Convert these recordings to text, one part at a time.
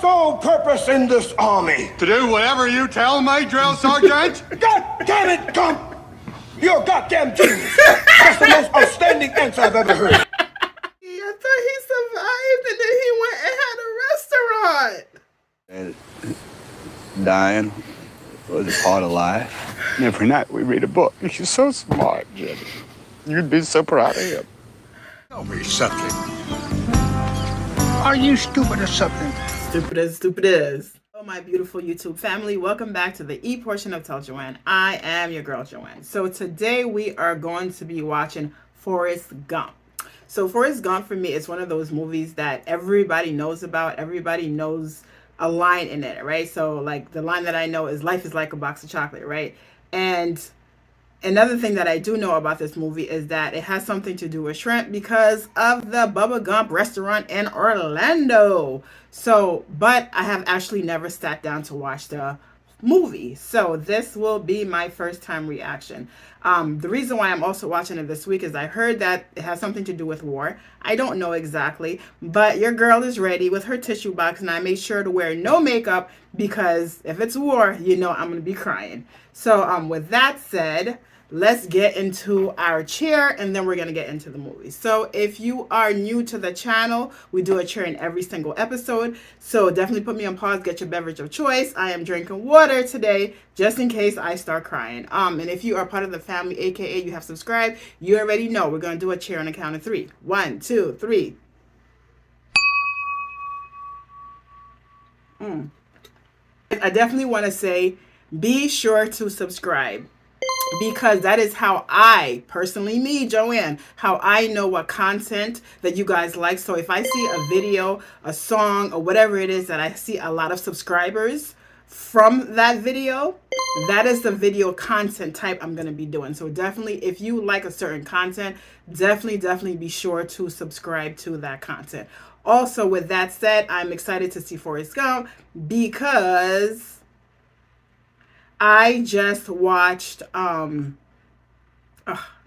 sole purpose in this army? To do whatever you tell me, drill sergeant? God damn it, Gump! You're a goddamn genius. That's the most outstanding answer I've ever heard. I thought he survived and then he went and had a restaurant. And dying was a part of life. And every night we read a book. He's so smart, Jimmy. You'd be so proud of him. Tell me something. Are you stupid or something? Stupid as. Oh, my beautiful YouTube family. Welcome back to the E portion of T.E.L.L. Joanne. I am your girl, Joanne. So today we are going to be watching Forrest Gump. So Forrest Gump for me is one of those movies that everybody knows about. Everybody knows a line in it, right? So like the line that I know is life is like a box of chocolate, right? And another thing that I do know about this movie is that it has something to do with shrimp because of the Bubba Gump restaurant in Orlando. So, but I have actually never sat down to watch the movie. So this will be my first time reaction. The reason why I'm also watching it this week is I heard that it has something to do with war. I don't know exactly, but your girl is ready with her tissue box and I made sure to wear no makeup because if it's war, you know I'm going to be crying. So with that said, let's get into our cheer and then we're going to get into the movie. So if you are new to the channel, we do a cheer in every single episode. So definitely put me on pause, get your beverage of choice. I am drinking water today just in case I start crying. And if you are part of the family, aka you have subscribed, you already know we're going to do a cheer on the count of 3. 1, 2, 3. I definitely want to say be sure to subscribe, because that is how I, personally me, Joanne, how I know what content that you guys like. So if I see a video, a song, or whatever it is that I see a lot of subscribers from that video, that is the video content type I'm going to be doing. So definitely, if you like a certain content, definitely be sure to subscribe to that content. Also, with that said, I'm excited to see Forrest Gump because I just watched, movie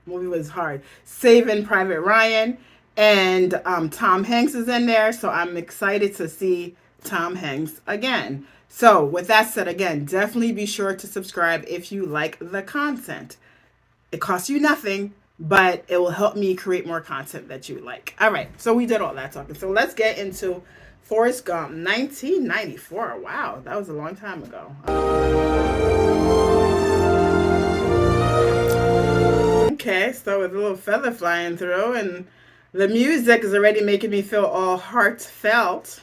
was hard, Saving Private Ryan, and Tom Hanks is in there, so I'm excited to see Tom Hanks again. So with that said, again, definitely be sure to subscribe if you like the content. It costs you nothing, but it will help me create more content that you like. All right, so we did all that talking. So let's get into Forrest Gump, 1994. Wow, that was a long time ago. Okay, so with a little feather flying through, and the music is already making me feel all heartfelt.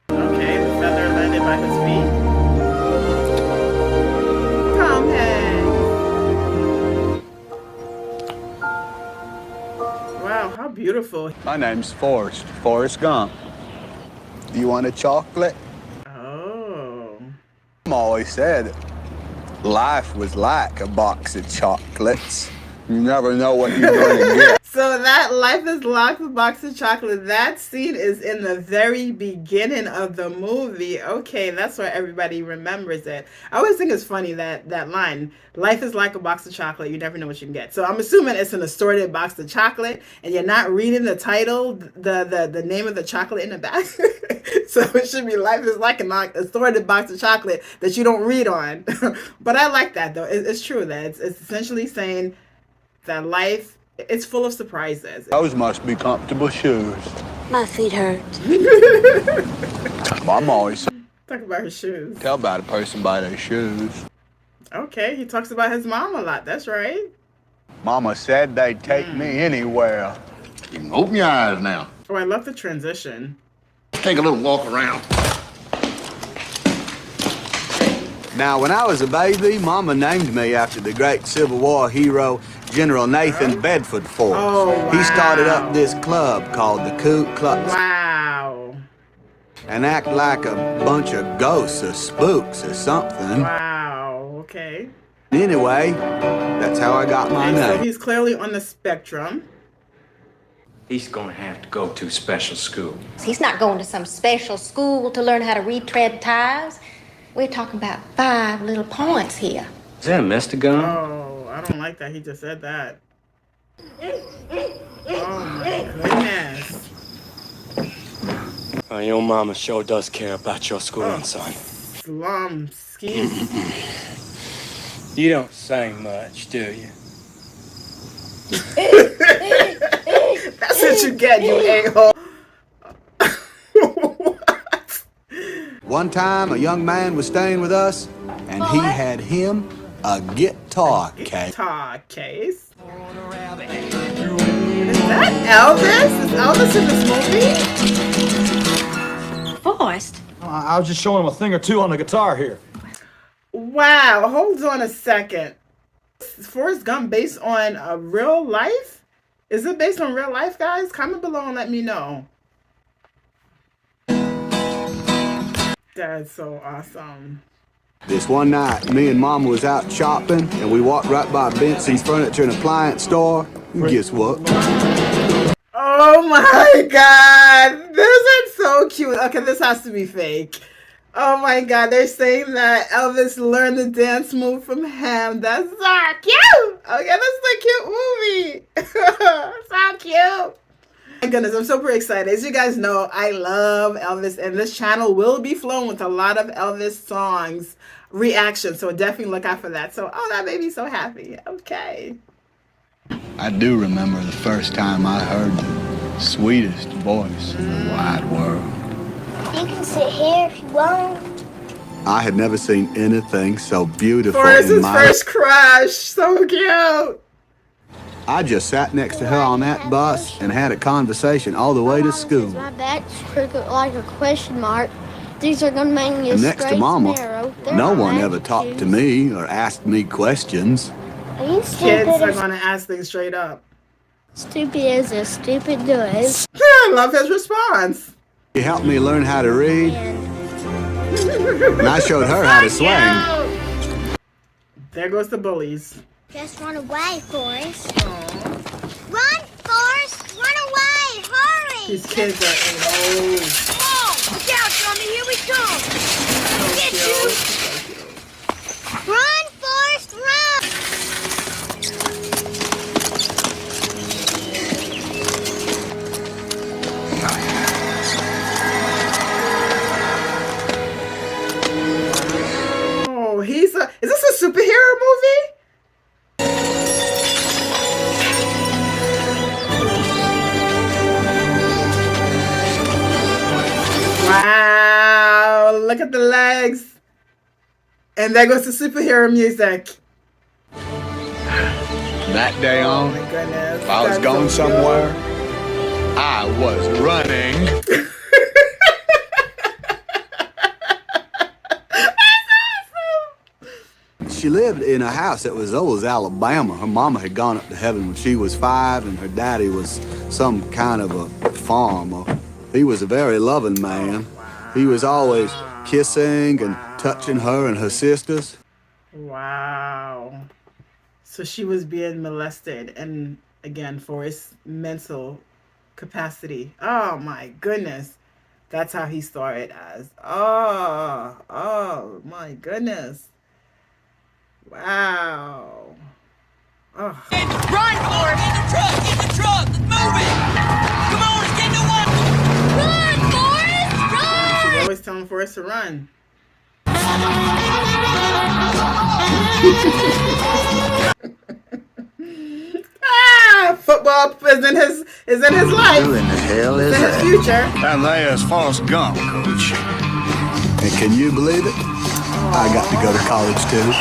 Okay, the feather landed by his feet. Tom Hanks. Wow, how beautiful. My name's Forrest Gump. Do you want a chocolate? Oh. Mom always said life was like a box of chocolates. You never know what you're going to get. So that life is like a box of chocolate, that scene is in the very beginning of the movie. Okay, that's why everybody remembers it. I always think it's funny that line, life is like a box of chocolate, you never know what you can get. So I'm assuming it's an assorted box of chocolate and you're not reading the title, the name of the chocolate in the back. So it should be life is like an assorted box of chocolate that you don't read on. But I like that though. It's true that it's essentially saying that life, it's full of surprises. Those must be comfortable shoes. My feet hurt. Mom always said, Talk about his shoes. tell about a person by their shoes. Okay, he talks about his mom a lot. That's right. Mama said they'd take me anywhere. You can open your eyes now. Oh, I love the transition. Take a little walk around. Now, when I was a baby, Mama named me after the great Civil War hero, General Nathan Bedford Forrest. Oh, wow. He started up this club called the Ku Klux Wow. and act like a bunch of ghosts or spooks or something. Wow. Okay. Anyway, that's how I got my So name. he's clearly on the spectrum. He's gonna have to go to special school. He's not going to some special school to learn how to retread ties. We're talking about 5 little points here. Is that a Mr. Gun? Oh, I don't like that he just said that. Oh my goodness. Your mama sure does care about your schooling, son. Slum ski. You don't say much, do you? That's what you get, you a-hole. One time, a young man was staying with us, and he had him a guitar case. Guitar case. Is that Elvis? Is Elvis in this movie? Forrest? I was just showing him a thing or two on the guitar here. Wow, hold on a second. Is Forrest Gump based on real life? Is it based on real life, guys? Comment below and let me know. That's so awesome. This one night, me and Mama was out shopping, and we walked right by Benson's Furniture and Appliance store. And guess what? Oh my god, this is so cute. Okay, this has to be fake. Oh my god, they're saying that Elvis learned the dance move from him. That's so cute. Okay, this is a cute movie. So cute. My goodness, I'm super excited. As you guys know, I love Elvis, and this channel will be flowing with a lot of Elvis songs reactions, so definitely look out for that. So, oh, that made me so happy. Okay. I do remember the first time I heard the sweetest voice in the wide world. You can sit here if you want. I had never seen anything so beautiful Forrest's in my first crush. So cute. I just sat next to her on that bus and had a conversation all the way to school. My back's crooked like a question mark. These are gonna make me And next to Mama, no one ever talked to me or asked me questions. Are you Kids stupid? are gonna ask things straight up. Stupid as a stupid does. I love his response. She helped me learn how to read, and I showed her how to swing. There goes the bullies. Just run away, Forrest. Run, Forrest! Run away! Hurry! These kids are old. Oh, look out, Tommy! Here we come! Get you! Run, Forrest! Run! Oh, is this a superhero movie? Wow, look at the legs. And there goes the superhero music. That day on, Oh my goodness. if I was That's going so somewhere, I was running. She lived in a house that was old as Alabama. Her mama had gone up to heaven when she was 5, and her daddy was some kind of a farmer. He was a very loving man. He was always kissing and touching her and her sisters. Wow. So she was being molested, and again, for his mental capacity. Oh my goodness. That's how he started as. Oh my goodness. Wow. Oh. Run, Forrest! Get the truck! Get the truck! Let's move it! Come on, let's get to one! Run, Forrest! Run! She's always telling Forrest to run. Football is in his life. Who in the hell is It's in his that? future. And there's FORREST GUMP, Coach. And can you believe it? I got to go to college too.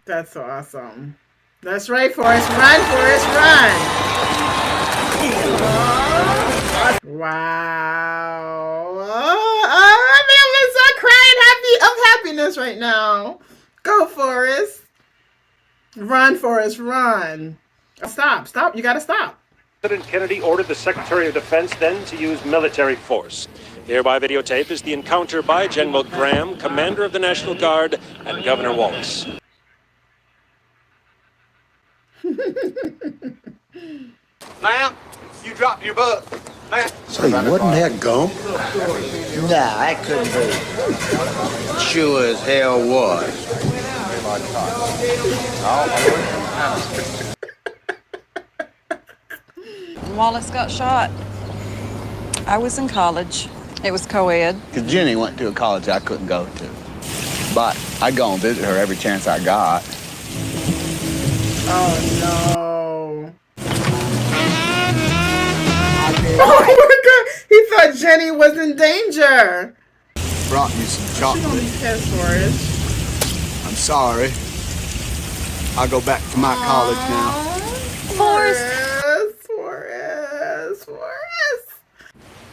That's so awesome. That's right, Forrest. Run, Forrest, run. Wow. I mean, I'm so crying of happiness right now. Go, Forrest. Run, Forrest, run. Stop. You gotta stop. President Kennedy ordered the Secretary of Defense then to use military force. Hereby videotape is the encounter by General Graham, Commander of the National Guard, and Governor Wallace. Ma'am, you dropped your book. Ma'am. Say, wasn't that Gump? Nah, that couldn't be. Sure as hell was. Wallace got shot. I was in college. It was co-ed. Because Jenny went to a college I couldn't go to. But I'd go and visit her every chance I got. Oh no. Oh my god! He thought Jenny was in danger. Brought you some chocolate. Yes, Forrest. I'm sorry. I'll go back to my college now. Forrest. Forrest.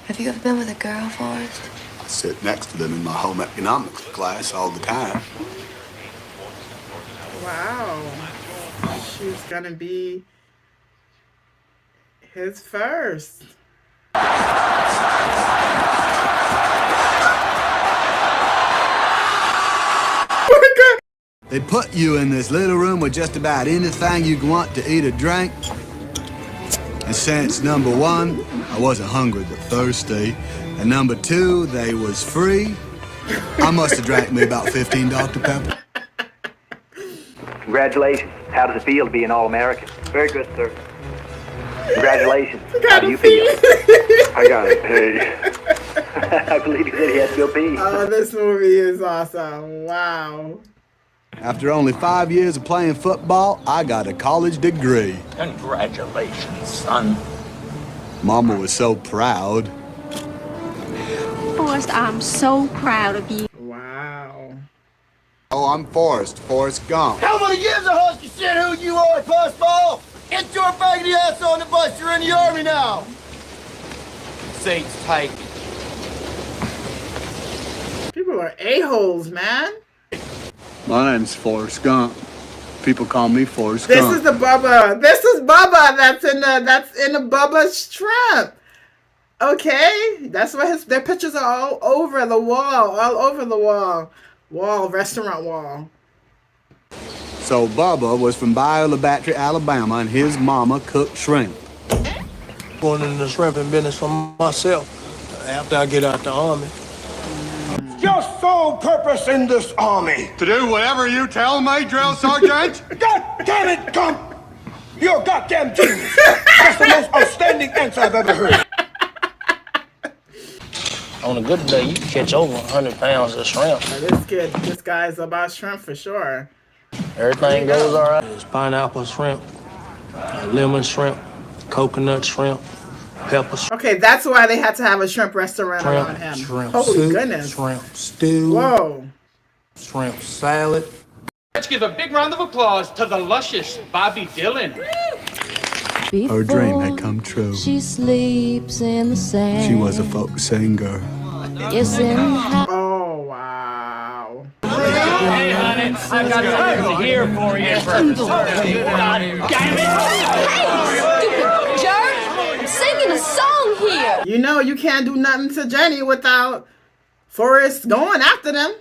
Have you ever been with a girl, Forrest? I sit next to them in my home economics class all the time. Wow. She's gonna be his first. They put you in this little room with just about anything you want to eat or drink. And since number one, I wasn't hungry but thirsty, and number two, they was free, I must have drank me about 15 Dr. Pepper. Congratulations. How does it feel to be an All-American? Very good, sir. Congratulations. How do you pee. feel? I gotta pee. I believe he said he had to go pee. Oh, this movie is awesome. Wow. After only 5 years of playing football, I got a college degree. Congratulations, son. Mama was so proud. Forrest, I'm so proud of you. Wow. Oh, I'm Forrest Gump. How many years a husk you said who you are, pussball? Get your faggoty ass on the bus, you're in the army now. Seats taken. People are a-holes, man. My name's Forrest Gump. People call me Forrest This Gump. is the Bubba. This is Bubba that's in the Bubba's shrimp. Okay, that's why their pictures are all over the wall, restaurant wall. So Bubba was from Bayou Battery, Alabama, and his mama cooked shrimp. Going into the shrimping business for myself after I get out the army. Your sole purpose in this army. To do whatever you tell me, drill sergeant. God damn it, Gump! You're a goddamn genius. That's the most outstanding answer I've ever heard. On a good day, you can catch over 100 pounds of shrimp. This guy's about shrimp for sure. Everything goes all right. There's pineapple shrimp, lemon shrimp, coconut shrimp, pepper shrimp. Okay, that's why they had to have a shrimp restaurant around him. Shrimp Holy soup, goodness. shrimp stew, Whoa. shrimp salad. Let's give a big round of applause to the luscious Bobby Dylan. Her dream had come true. She sleeps in the sand. She was a folk singer. Yes, in Oh, wow. Hey, honey, I got something here for you. God damn it! Stupid jerk! I'm singing a song here. You know you can't do nothing to Jenny without Forrest going after them.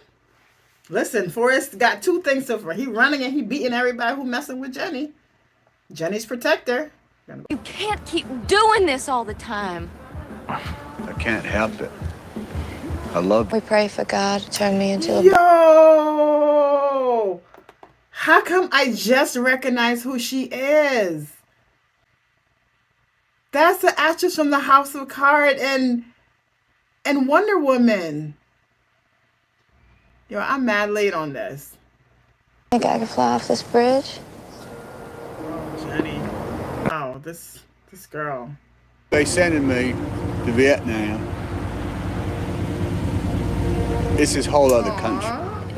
Listen, Forrest got two things so far. He running and he beating everybody who messing with Jenny. Jenny's protector. You can't keep doing this all the time. I can't help it. I love We pray for God to turn me into a... Yo! How come I just recognize who she is? That's the actress from the House of Cards and Wonder Woman. Yo, I'm mad late on this. Think I could fly off this bridge? Jenny. Oh, this girl. They sending me to Vietnam. It's this whole other country.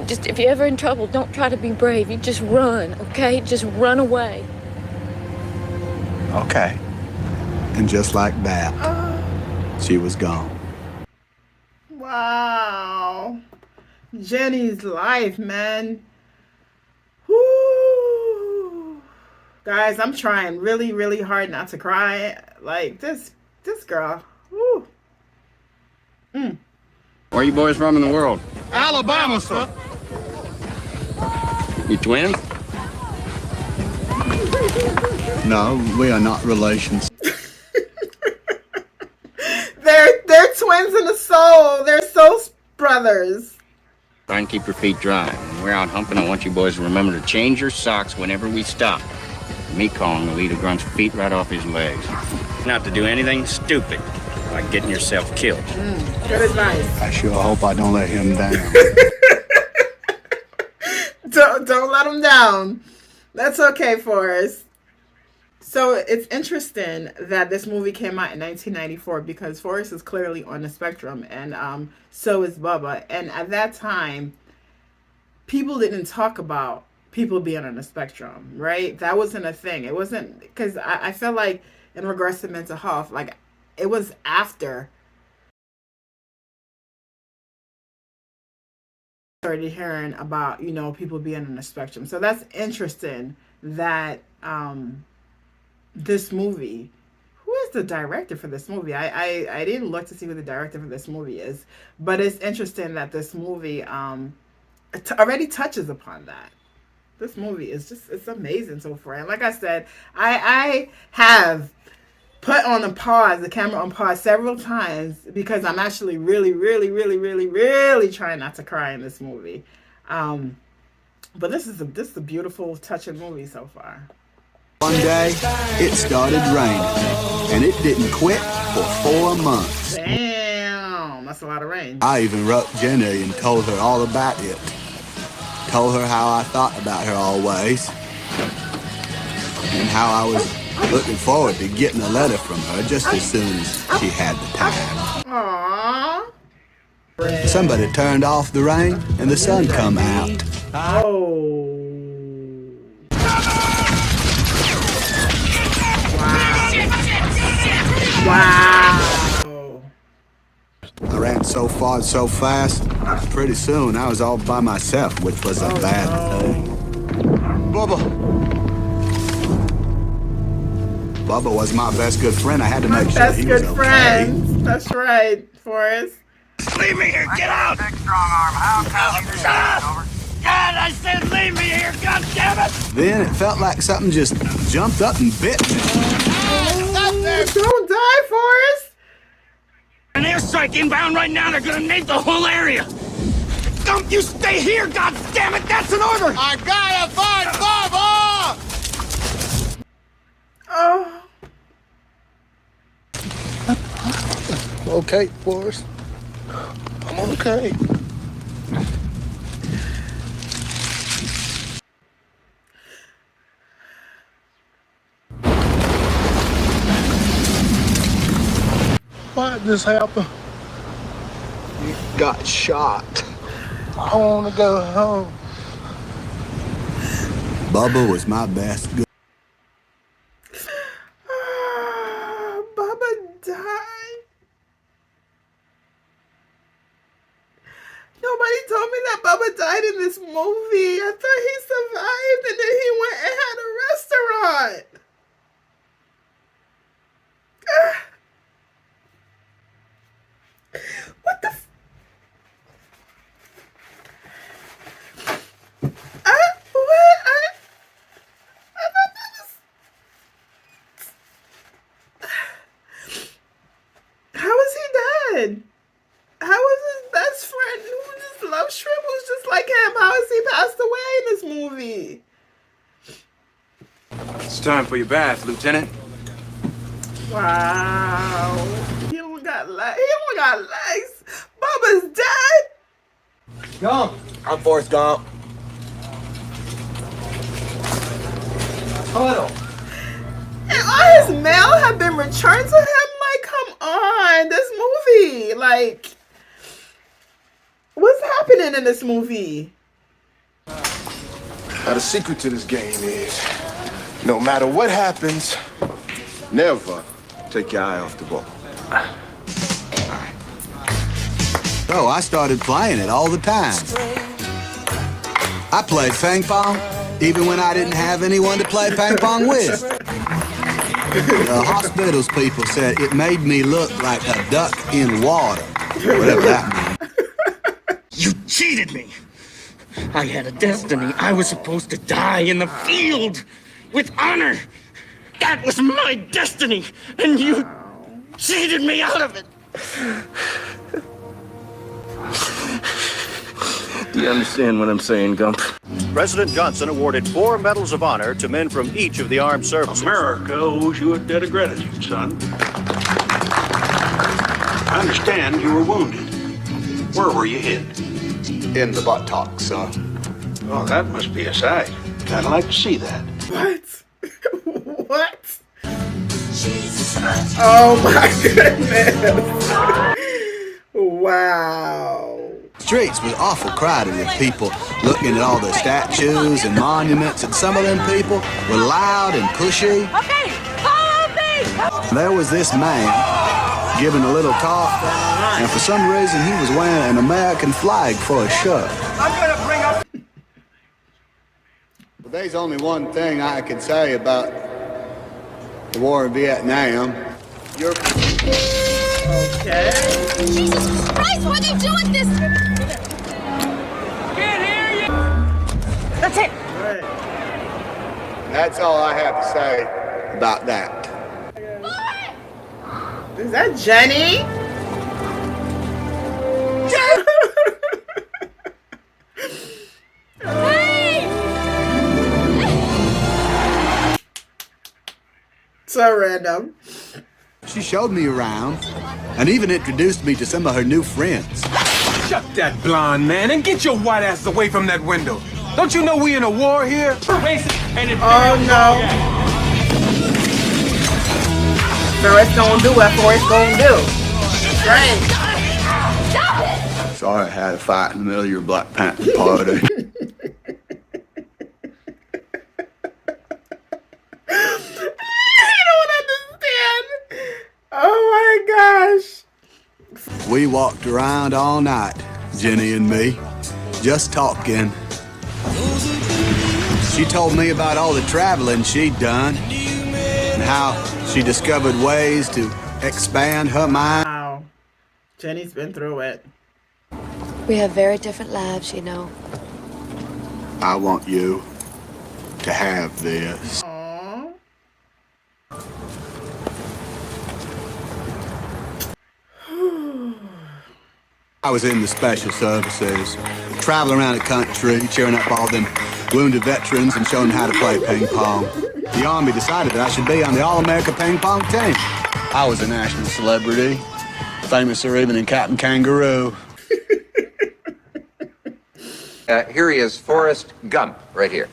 Just if you're ever in trouble, don't try to be brave. You just run, okay? Just run away. Okay. And just like that, she was gone. Wow. Jenny's life, man. Woo. Guys, I'm trying really, really hard not to cry. Like, this girl. Woo. Where are you boys from in the world? Alabama, sir. You twins? No, we are not relations. They're twins in the soul. They're soul brothers. Try and keep your feet dry. When we're out humping, I want you boys to remember to change your socks whenever we stop. Mekong will eat a grunt's feet right off his legs. Not to do anything stupid. by getting yourself killed. Good advice. I sure hope I don't let him down. Don't let him down. That's okay, Forrest. So it's interesting that this movie came out in 1994 because Forrest is clearly on the spectrum, and so is Bubba. And at that time, people didn't talk about people being on the spectrum, right? That wasn't a thing. It wasn't, because I feel like in regards to mental health, like it was after started hearing about, you know, people being on the spectrum. So that's interesting that this movie, who is the director for this movie? I didn't look to see who the director for this movie is, but it's interesting that this movie already touches upon that. This movie is just, it's amazing so far. And like I said, I have put on the camera on pause several times because I'm actually really trying not to cry in this movie. But this is a beautiful, touching movie so far. One day, it started raining, and it didn't quit for 4 months. Damn, that's a lot of rain. I even wrote Jenny and told her all about it. Told her how I thought about her always, and how I was looking forward to getting a letter from her just as soon as she had the time. Aww. Somebody turned off the rain, and the sun come out. Oh. Wow. I ran so far and so fast, pretty soon I was all by myself, which was a bad thing. Bubba was my best good friend. I had to make sure he was okay. Friends. That's right, Forrest. Leave me here, get out! Big strong arm, shut up! God, I said leave me here, God damn it! Then it felt like something just jumped up and bit me. Don't die, Forrest! An airstrike inbound right now, they're gonna nade the whole area! Gump, you stay here, God damn it, that's an order! I gotta find Bubba! Oh. Okay, Forrest. I'm okay. Why did this happen? You got shot. I want to go home. Bubba was my best good. Bubba died. Nobody told me that Bubba died in this movie. I thought he survived and then he went and had a restaurant. What the I thought that was... How was he dead? How was his best friend who just loved shrimp, who's just like him? How has he passed away in this movie? It's time for your bath, Lieutenant. Wow. He only got legs. Bubba's dead. Gump. I'm Forrest Gump. T.E.L.L. And all his mail have been returned to him? Like, come on. This movie. Like, what's happening in this movie? Now, the secret to this game is, no matter what happens, never take your eye off the ball. So I started playing it all the time. I played ping pong, even when I didn't have anyone to play ping pong with. The hospital's people said it made me look like a duck in water, whatever that means. You cheated me! I had a destiny. I was supposed to die in the field with honor. That was my destiny, and you cheated me out of it. Do you understand what I'm saying, Gump? President Johnson awarded 4 medals of honor to men from each of the armed services. America owes you a debt of gratitude, son. I understand you were wounded. Where were you hit? In the buttocks, sir. Oh, that must be a sight. I'd like to see that. What? What? Oh my goodness. Wow. Streets was awful crowded with people looking at all the statues and monuments, and some of them people were loud and pushy. Okay, follow me! There was this man giving a little talk, and for some reason he was wearing an American flag for a shirt. I'm gonna bring up. Well, there's only one thing I can say about the war in Vietnam. You're... Okay. Jesus Christ, what are you doing this? Can't hear you! That's it! Right. That's all I have to say about that. Is that Jenny? So random. She showed me around and even introduced me to some of her new friends. Shut that blonde man and get your white ass away from that window. Don't you know we in a war here? Oh no. Forrest gonna do what Forrest gonna do. Right. Sorry I had a fight in the middle of your Black Panther party. Oh my gosh. We walked around all night, Jenny and me, just talking. She told me about all the traveling she'd done and how she discovered ways to expand her mind. Wow. Jenny's been through it. We have very different lives, you know. I want you to have this. Aww. I was in the special services, traveling around the country, cheering up all them wounded veterans and showing them how to play ping pong. The Army decided that I should be on the All-America ping pong team. I was a national celebrity, famouser even than Captain Kangaroo. Here he is, Forrest Gump, right here.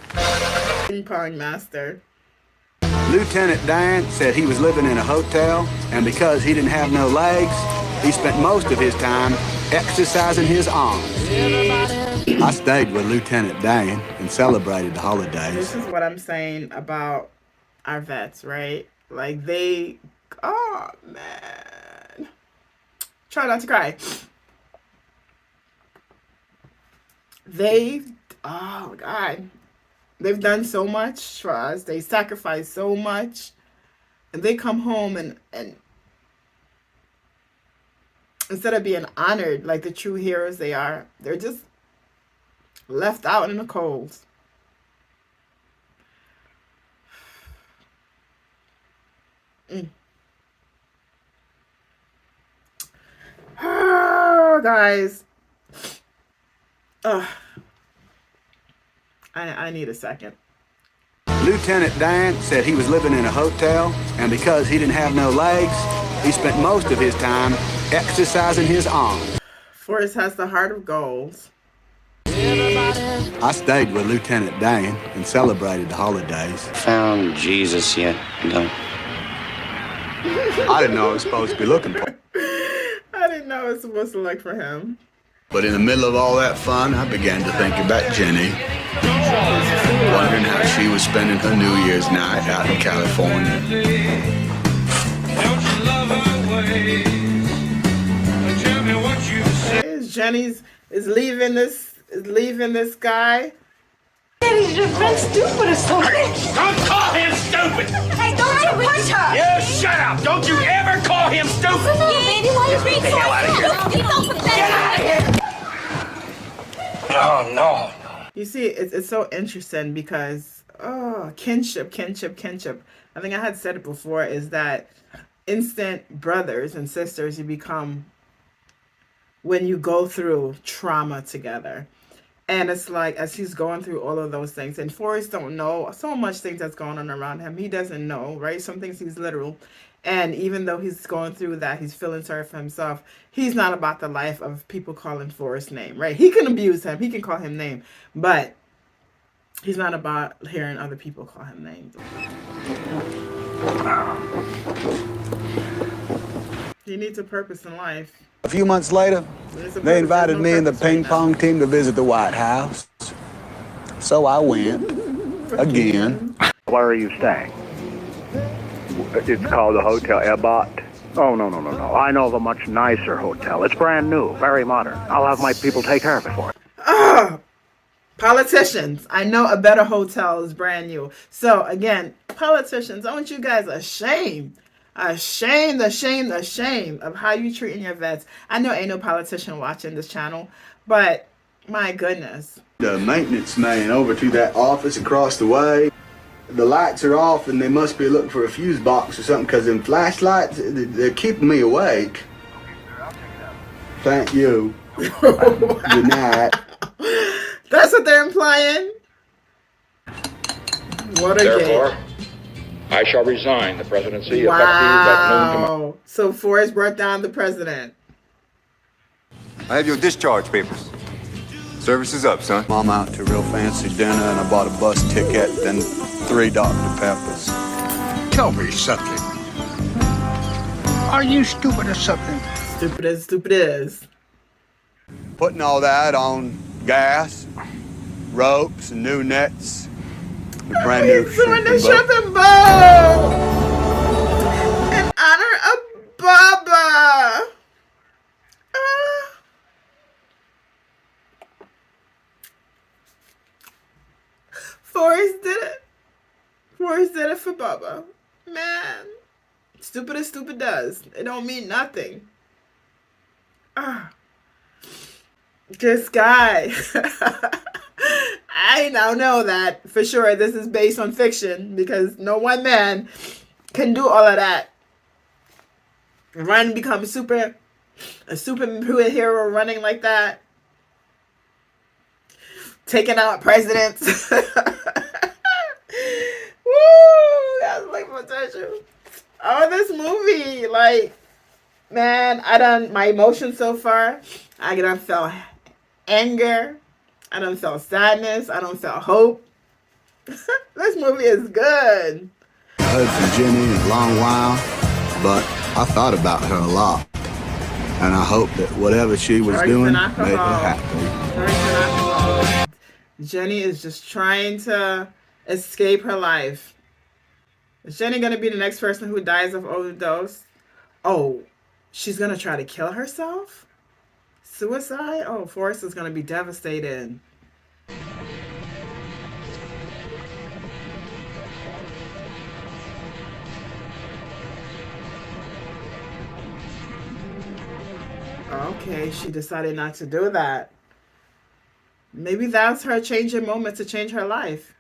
Ping pong master. Lieutenant Dan said he was living in a hotel, and because he didn't have no legs, he spent most of his time exercising his arms. I stayed with Lieutenant Dan and celebrated the holidays. This is what I'm saying about our vets, right? Like they, oh man. Try not to cry. Oh God. They've done so much for us. They sacrificed so much. And they come home and instead of being honored like the true heroes they are, they're just left out in the cold. Oh, guys. I need a second. Lieutenant Dan said he was living in a hotel, and because he didn't have no legs, he spent most of his time exercising his arms. Forrest has the heart of gold. I stayed with Lieutenant Dan and celebrated the holidays. Found Jesus yet? No. I didn't know I was supposed to be looking for him. I didn't know I was supposed to look for him. But in the middle of all that fun, I began to think about Jenny, wondering how she was spending her New Year's night out in California. Jenny's is leaving this guy. Daddy's just been stupid or something. Don't call him stupid! Hey, don't you punch her! You shut up! Don't you ever call him stupid! No, baby, why are you being so stupid? You're so pathetic. Get out of here! Oh, no. You see, it's so interesting because, kinship. I think I had said it before, is that instant brothers and sisters you become when you go through trauma together. And it's like, as he's going through all of those things, and Forrest don't know so much things that's going on around him. He doesn't know, right? Some things he's literal. And even though he's going through that, he's feeling sorry for himself. He's not about the life of people calling Forrest's name, right? He can abuse him. He can call him name. But he's not about hearing other people call him names. He needs a purpose in life. A few months later, they invited me and the ping pong team to visit the White House. So I went again. Where are you staying? It's called the Hotel Ebbot. Oh, no. I know of a much nicer hotel. It's brand new, very modern. I'll have my people take care of it for you. Politicians. I know a better hotel is brand new. So, again, politicians, aren't you guys ashamed? Ashamed of how you treating your vets. I know ain't no politician watching this channel, but my goodness. The maintenance man over to that office across the way. The lights are off and they must be looking for a fuse box or something because them flashlights, they're keeping me awake. Thank you. Good night. That's what they're implying? What a Therefore, game. I shall resign the presidency effective Wow. at noon tomorrow. So Forrest brought down the president. I have your discharge papers. Service is up, son. I'm out to a real fancy dinner and I bought a bus ticket and 3 Dr. Peppers. Tell me something. Are you stupid or something? Stupid as. Putting all that on gas, ropes, and new nets. A brand new shrimping boat. In honor of Baba. Forrest did it. Forrest did it for Baba. Man. Stupid as stupid does. It don't mean nothing. This guy. I now know that for sure this is based on fiction because no one man can do all of that. Run, become a superhero running like that. Taking out presidents. Woo! That's like potential. Oh, this movie, like, man, my emotions so far. I done felt anger. I done felt sadness. I done felt hope. This movie is good. I heard from Jenny in a long while, but I thought about her a lot. And I hope that whatever she was doing made her happy. Jenny is just trying to escape her life. Is Jenny going to be the next person who dies of overdose? Oh, she's going to try to kill herself? Suicide? Oh, Forrest is going to be devastated. Okay, she decided not to do that. Maybe that's her changing moment to change her life.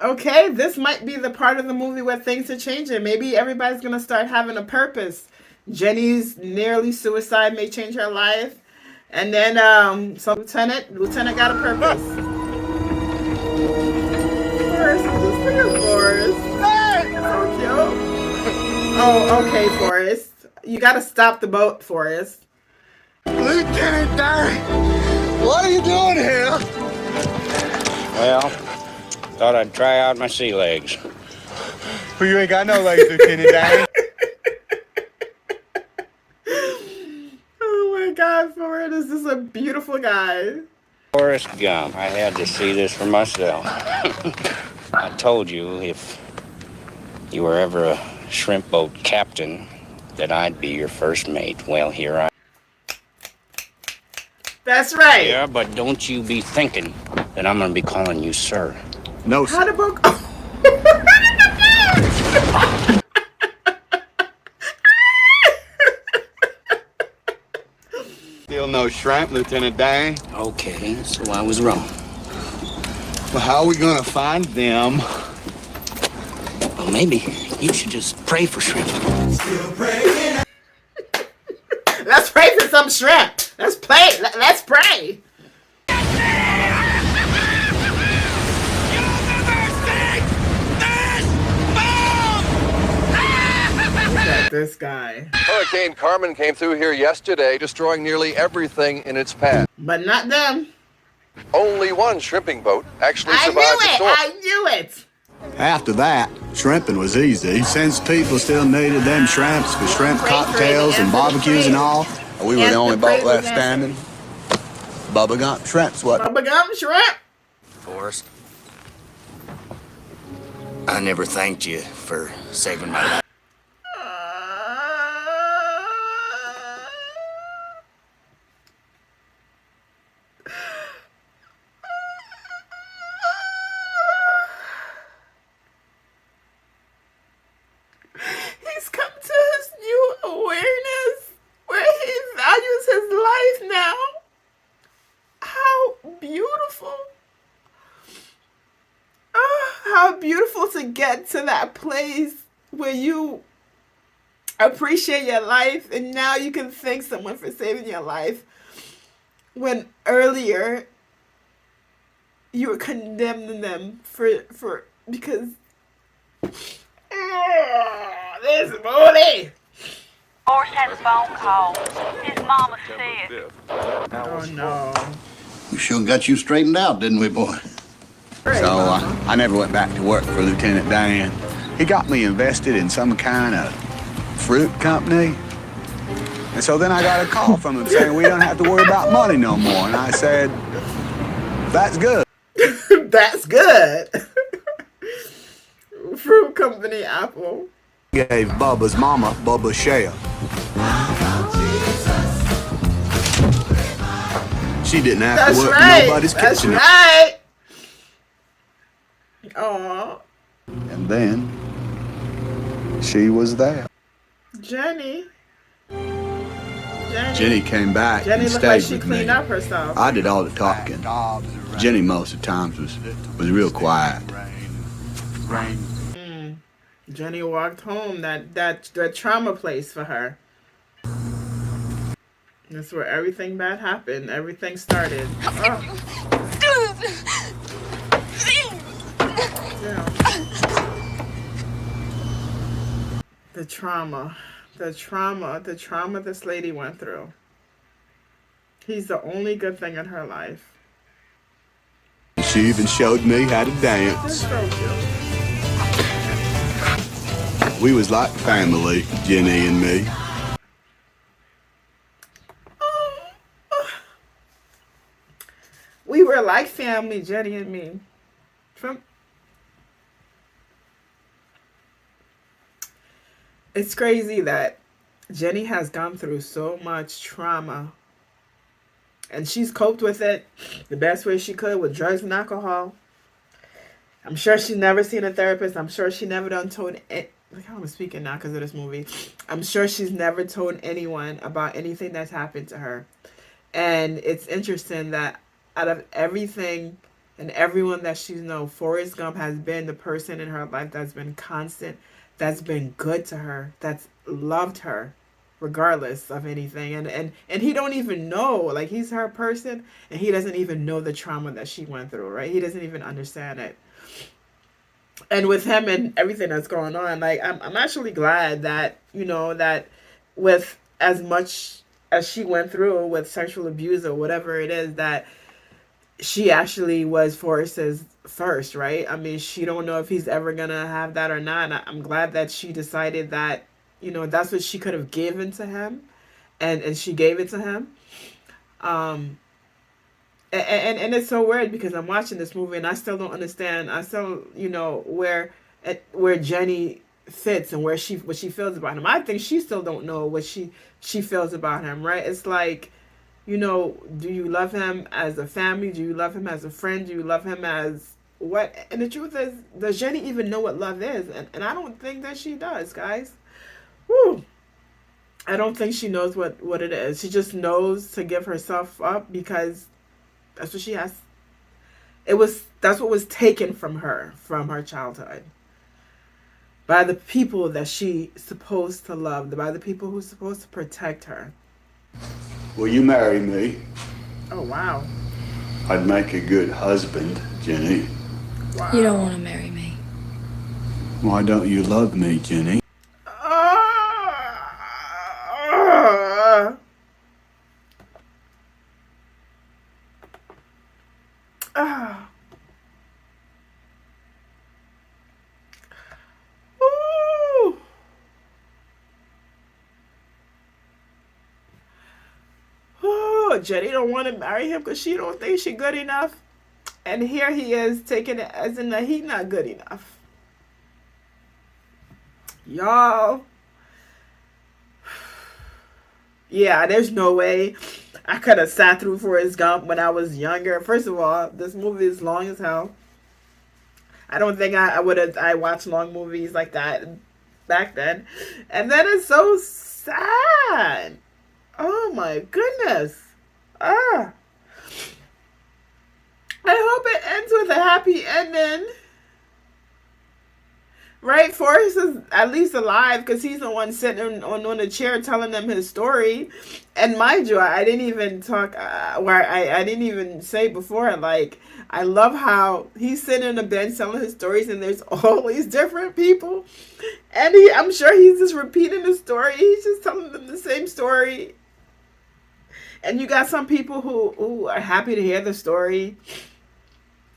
Okay, this might be the part of the movie where things are changing. Maybe everybody's going to start having a purpose. Jenny's nearly suicide may change her life. And then some lieutenant got a purpose. Forrest, just look at Forrest. So cute. Oh, okay, Forrest. You got to stop the boat, Forrest. Lieutenant Dan, what are you doing here? Well, thought I'd try out my sea legs. Well, you ain't got no legs, Lieutenant Dan. Oh my God, Forrest, this is a beautiful guy. Forrest Gump. I had to see this for myself. I told you if you were ever a shrimp boat captain that I'd be your first mate. Well, here I am. That's right. Yeah, but don't you be thinking that I'm gonna be calling you sir. No, How sir. the book? Still no shrimp, Lieutenant Dan. Okay, so I was wrong. Well, how are we gonna find them? Well, maybe you should just pray for shrimp. Still praying. Let's pray for some shrimp. Let's play. Let's pray. at this guy. Hurricane Carmen came through here yesterday, destroying nearly everything in its path. But not them. Only one shrimping boat actually I survived the storm. knew it! After that, shrimping was easy. Since people still needed them shrimps for shrimp cocktails and barbecues and all, we were the only boat left standing. Bubba Gump shrimps, what? Bubba Gump shrimp? Forrest, I never thanked you for saving my life. He's come to his new awareness where he values his life now. How beautiful. Oh, how beautiful to get to that place where you appreciate your life and now you can thank someone for saving your life when earlier you were condemning them because this booty. Forrest had a phone call. His mama said. Oh no. We sure got you straightened out, didn't we, boy? So I never went back to work for Lieutenant Dan. He got me invested in some kind of fruit company. And so then I got a call from him saying we don't have to worry about money no more. And I said, that's good. That's good. Fruit company apple. Gave Bubba's mama Bubba's share. She didn't have to work in nobody's kitchen. That's right. Aww. And then she was there. Jenny came back Jenny and looked stayed like she with cleaned me. up herself. I did all the talking. Jenny most of the times was real quiet. Jenny walked home, that trauma place for her. That's where everything bad happened. Everything started. Oh. Yeah. The trauma this lady went through. He's the only good thing in her life. She even showed me how to dance. We was like family, Jenny and me. We were like family, Jenny and me. It's crazy that Jenny has gone through so much trauma. And she's coped with it the best way she could with drugs and alcohol. I'm sure she's never seen a therapist. I'm sure she never told it. Look how I'm speaking now because of this movie. I'm sure she's never told anyone about anything that's happened to her. And it's interesting that out of everything and everyone that she's known, Forrest Gump has been the person in her life that's been constant, that's been good to her, that's loved her regardless of anything. And he don't even know, like, he's her person and he doesn't even know the trauma that she went through, right? He doesn't even understand it. And with him and everything that's going on, like, I'm actually glad that, you know, that with as much as she went through with sexual abuse or whatever it is, that she actually was Forrest's first, right? I mean, she don't know if he's ever gonna have that or not. And I'm glad that she decided that, you know, that's what she could have given to him, and she gave it to him. And it's so weird because I'm watching this movie and I still don't understand. I still, you know, where Jenny fits and what she feels about him. I think she still don't know what she feels about him, right? It's like, you know, do you love him as a family? Do you love him as a friend? Do you love him as what? And the truth is, does Jenny even know what love is? And I don't think that she does, guys. Woo. I don't think she knows what it is. She just knows to give herself up because that's what she has. That's what was taken from her childhood. By the people that she's supposed to love, by the people who's supposed to protect her. Will you marry me? Oh, wow. I'd make a good husband, Jenny. Wow. You don't want to marry me. Why don't you love me, Jenny? Oh! oh, Jenny don't want to marry him because she don't think she good enough. And here he is taking it as in that he not good enough. Y'all. Yeah, there's no way I could have sat through Forrest Gump when I was younger. First of all, this movie is long as hell. I don't think I would have. I watched long movies like that back then. And then it's so sad. Oh my goodness. Ah. I hope it ends with a happy ending. Right? Forrest is at least alive because he's the one sitting on the chair telling them his story. And mind you, I didn't even talk, I didn't even say before, like, I love how he's sitting on the bench telling his stories and there's all these different people. And I'm sure he's just repeating the story. He's just telling them the same story. And you got some people who are happy to hear the story.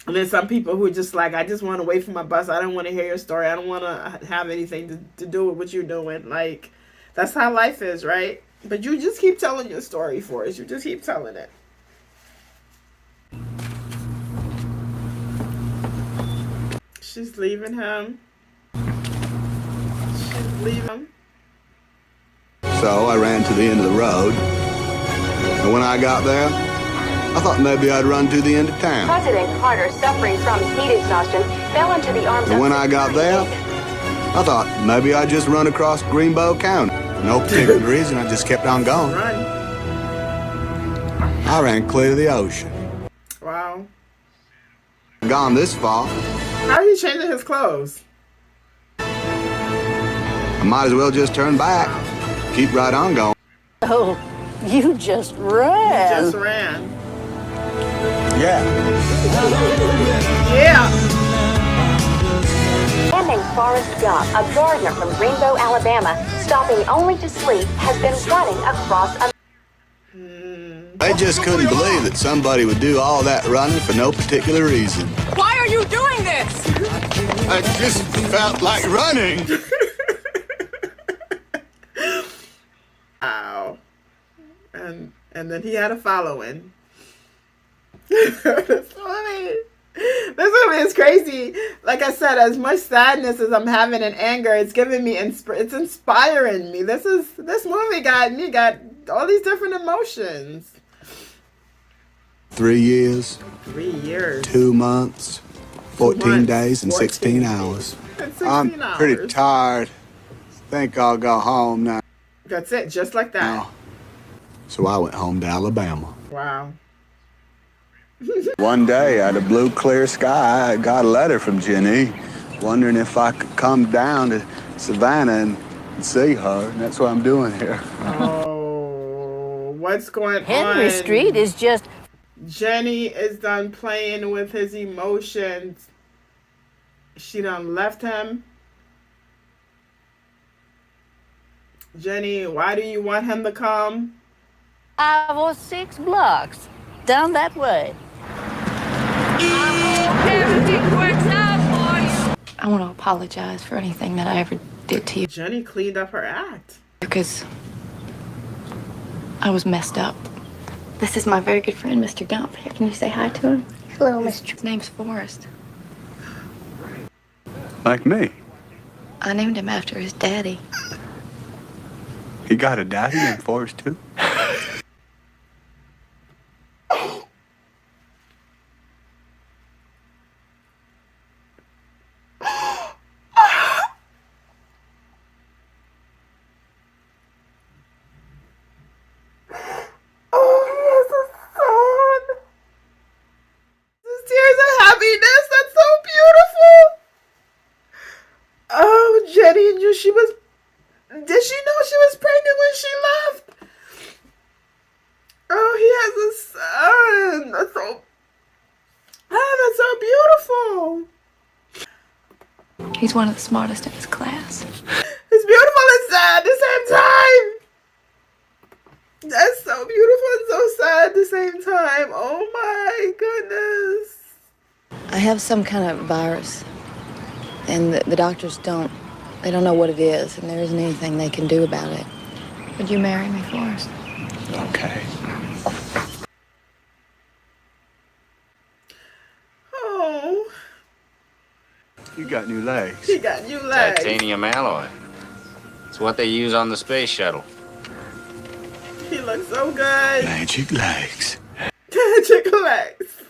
And then some people who are just like, I just want to wait for my bus. I don't want to hear your story. I don't want to have anything to do with what you're doing. Like, that's how life is, right? But you just keep telling your story for us. You just keep telling it. She's leaving him. She's leaving him. So I ran to the end of the road. And when I got there, I thought maybe I'd run to the end of town. President Carter, suffering from heat exhaustion, fell into the arms And of when I got there, I thought maybe I'd just run across Greenbow County. For no particular reason, I just kept on going. I ran clear to the ocean. Wow. Gone this far, How are you changing his clothes? I might as well just turn back. Keep right on going. Oh, you just ran. You just ran. Yeah. Yeah. Man named Forrest Gump, a gardener from Greenbow, Alabama, stopping only to sleep, has been running across a... They just couldn't believe that somebody would do all that running for no particular reason. Why are you doing this? I just felt like running. Wow. And then he had a following. This movie is crazy. Like I said, as much sadness as I'm having and anger, it's giving me it's inspiring me. This movie got all these different emotions. 3 years. 3 years. 2 months. 14 days and 16 hours. I'm pretty tired. Think I'll go home now. That's it, just like that. So I went home to Alabama. Wow. One day, out of blue, clear sky, I got a letter from Jenny wondering if I could come down to Savannah and see her. And that's what I'm doing here. Oh, what's going on? Henry Street is just... Jenny is done playing with his emotions. She done left him. Jenny, why do you want him to come? 5 or 6 blocks down that way. I want to apologize for anything that I ever did to you. Jenny cleaned up her act. Because I was messed up. This is my very good friend, Mr. Gump. Here, can you say hi to him? Hello, Mr. His name's Forrest. Like me. I named him after his daddy. He got a daddy named Forrest, too? Did she know she was pregnant when she left? Oh, he has a son. That's so beautiful. He's one of the smartest in his class. It's beautiful and sad at the same time. That's so beautiful and so sad at the same time. Oh my goodness. I have some kind of virus, and the doctors don't know what it is, and there isn't anything they can do about it. Would you marry me, Forrest? Okay. You got new legs. He got new legs. Titanium alloy. It's what they use on the space shuttle. He looks so good. Magic legs. Magic legs.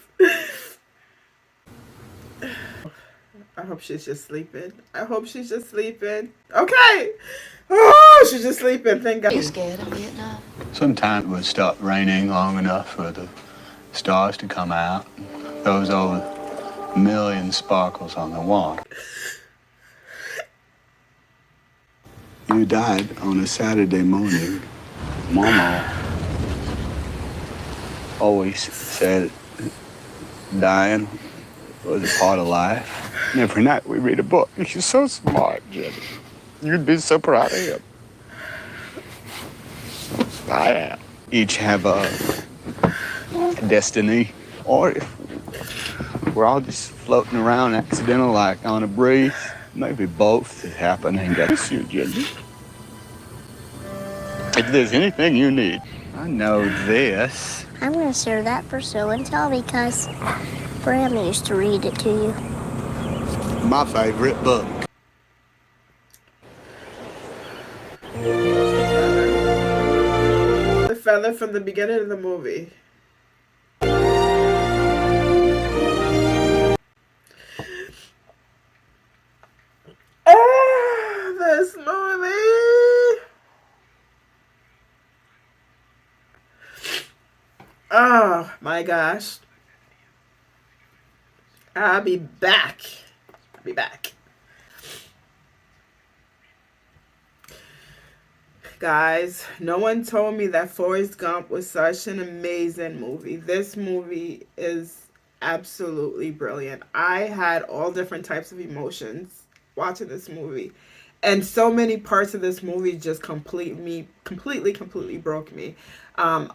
I hope she's just sleeping. I hope she's just sleeping. Okay. Oh, she's just sleeping. Thank God. Are you scared of Vietnam? Sometimes it would stop raining long enough for the stars to come out. Those over a million sparkles on the water. You died on a Saturday morning. Mama always said dying was a part of life. And every night we read a book. You're so smart, Jimmy. You'd be so proud of him. I am. Each have a destiny, or if we're all just floating around accidental like on a breeze, maybe both is happening. That's you, Jimmy. If there's anything you need, I know this. I'm going to share that for show and tell because Bram used to read it to you. My favorite book. The fella from the beginning of the movie. Oh, this movie. Oh my gosh. I'll be back. I'll be back. Guys, no one told me that Forrest Gump was such an amazing movie. This movie is absolutely brilliant. I had all different types of emotions watching this movie. And so many parts of this movie just completely broke me. I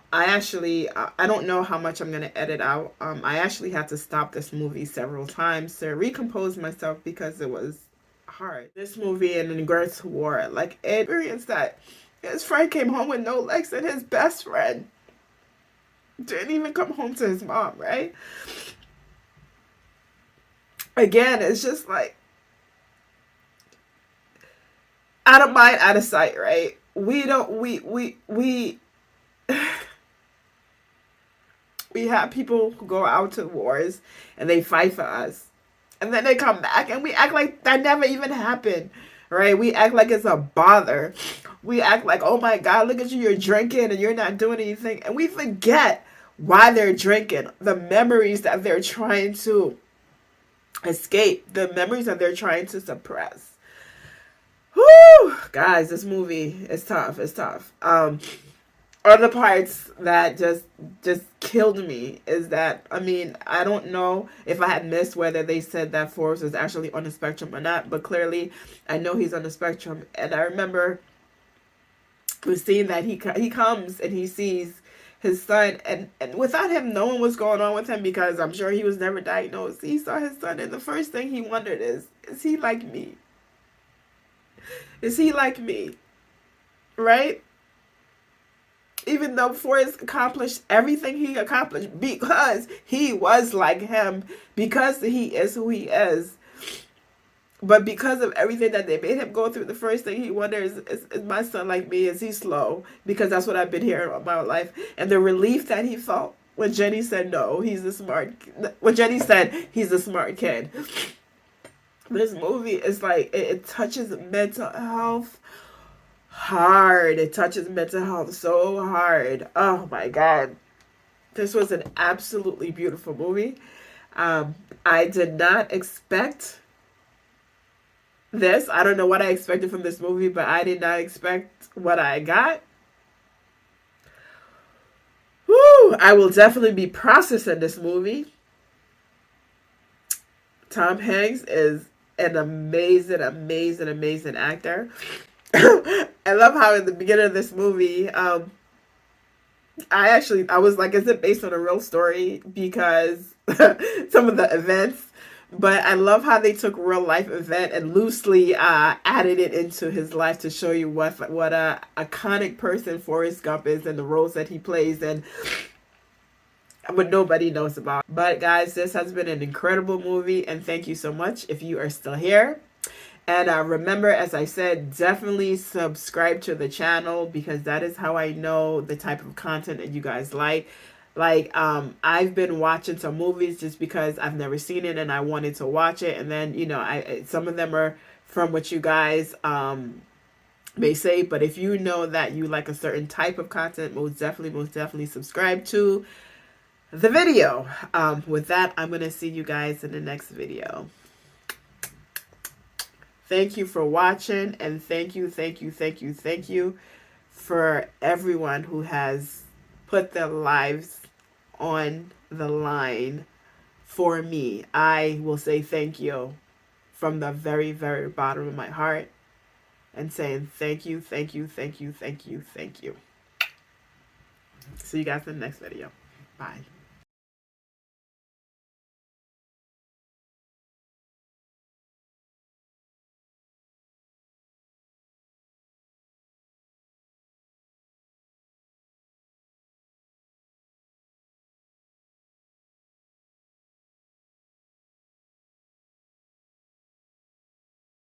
don't know how much I'm going to edit out. I actually had to stop this movie several times to recompose myself because it was hard. This movie and in regards to war, like, it experienced that his friend came home with no legs and his best friend didn't even come home to his mom, right? Again, it's just like, out of mind, out of sight, right? We have people who go out to wars and they fight for us. And then they come back and we act like that never even happened, right? We act like it's a bother. We act like, oh my God, look at you, you're drinking and you're not doing anything. And we forget why they're drinking, the memories that they're trying to escape, the memories that they're trying to suppress. Whew, guys, this movie is tough. It's tough. Other parts that just killed me is that, I mean, I don't know if I had missed whether they said that Forrest was actually on the spectrum or not, but clearly I know he's on the spectrum. And I remember the scene that he comes and he sees his son, and without him knowing what's going on with him, because I'm sure he was never diagnosed, he saw his son, and the first thing he wondered is he like me? Is he like me? Right? Even though Forrest accomplished everything he accomplished because he was like him, because he is who he is. But because of everything that they made him go through, the first thing he wonders is my son like me? Is he slow? Because that's what I've been hearing all my life. And the relief that he felt when Jenny said no, he's a smart. When Jenny said he's a smart kid. This movie is like, it touches mental health hard. It touches mental health so hard. Oh my God. This was an absolutely beautiful movie. I did not expect this. I don't know what I expected from this movie, but I did not expect what I got. Woo! I will definitely be processing this movie. Tom Hanks is an amazing actor. I love how in the beginning of this movie, I was like, is it based on a real story? Because some of the events, but I love how they took real life event and loosely added it into his life to show you what a iconic person Forrest Gump is and the roles that he plays. And but nobody knows about. But guys, this has been an incredible movie, and thank you so much if you are still here. And remember, as I said, definitely subscribe to the channel, because that is how I know the type of content that you guys like. Like, I've been watching some movies just because I've never seen it and I wanted to watch it. And then, you know, some of them are from what you guys may say. But if you know that you like a certain type of content, most definitely subscribe to the video. With that, I'm going to see you guys in the next video. Thank you for watching, and thank you for everyone who has put their lives on the line for me. I will say thank you from the very, very bottom of my heart, and saying thank you. See you guys in the next video. Bye.